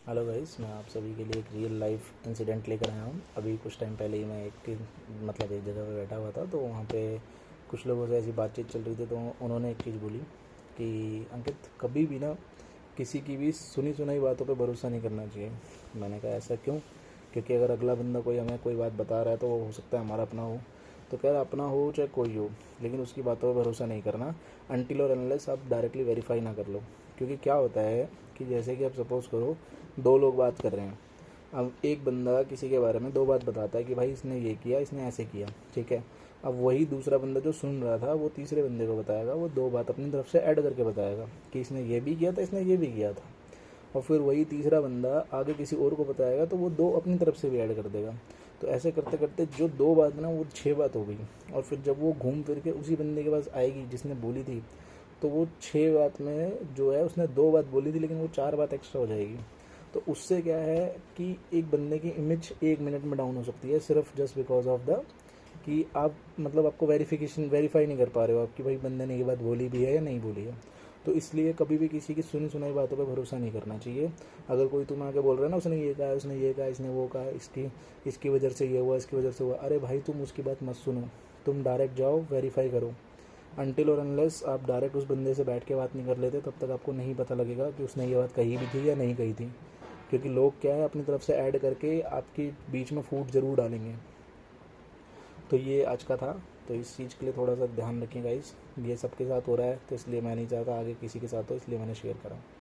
Hello guys, मैं आप सभी के लिए एक रियल लाइफ इंसिडेंट लेकर आया हूँ। अभी कुछ टाइम पहले ही मैं एक जगह पे बैठा हुआ था, तो वहाँ पे कुछ लोगों से ऐसी बातचीत चल रही थी। तो उन्होंने एक चीज़ बोली कि अंकित, कभी भी ना किसी की भी सुनी सुनाई बातों पे भरोसा नहीं करना चाहिए। मैंने कहा ऐसा क्यों? क्योंकि अगर अगला बंदा कोई हमें कोई बात बता रहा है तो वो हो सकता है हमारा अपना हो। तो कह रहा अपना हो चाहे कोई हो, लेकिन उसकी बातों पर भरोसा नहीं करना अनटिल और अनलेस आप डायरेक्टली वेरीफाई ना कर लो। क्योंकि क्या होता है कि जैसे कि आप सपोज़ करो, दो लोग बात कर रहे हैं। अब एक बंदा किसी के बारे में दो बात बताता है कि भाई इसने ये किया, इसने ऐसे किया, ठीक है। अब वही दूसरा बंदा जो सुन रहा था वो तीसरे बंदे को बताएगा, वो दो बात अपनी तरफ से ऐड करके बताएगा कि इसने ये भी किया था, इसने ये भी किया था। और फिर वही तीसरा बंदा आगे किसी और को बताएगा तो वो दो अपनी तरफ से भी ऐड कर देगा। तो ऐसे करते करते जो दो बात ना वो छः बात हो गई। और फिर जब वो घूम फिर के उसी बंदे के पास आएगी जिसने बोली थी, तो वो छः बात में जो है उसने दो बात बोली थी, लेकिन वो चार बात एक्स्ट्रा हो जाएगी। तो उससे क्या है कि एक बंदे की इमेज एक मिनट में डाउन हो सकती है, सिर्फ जस्ट बिकॉज ऑफ द कि आप मतलब आपको वेरीफाई नहीं कर पा रहे हो आप कि भाई बंदे ने ये बात बोली भी है या नहीं बोली है। तो इसलिए कभी भी किसी की सुनी सुनाई बातों पे भरोसा नहीं करना चाहिए। अगर कोई तुम्हें आके बोल रहा है ना, उसने ये कहा, उसने ये कहा, इसने वो कहा, इसकी इसकी वजह से ये हुआ, इसकी वजह से हुआ, अरे भाई तुम उसकी बात मत सुनो। तुम डायरेक्ट जाओ, वेरीफाई करो। अनटिल और अनलेस आप डायरेक्ट उस बंदे से बैठ के बात नहीं कर लेते, तब तक आपको नहीं पता लगेगा कि उसने ये बात कही भी थी या नहीं कही थी। क्योंकि लोग क्या है, अपनी तरफ से ऐड करके आपके बीच में फूट ज़रूर डालेंगे। तो ये आज का था। तो इस चीज़ के लिए थोड़ा सा ध्यान रखें गाइस। ये सबके साथ हो रहा है, तो इसलिए मैं नहीं चाहता आगे किसी के साथ हो, इसलिए मैंने शेयर करा।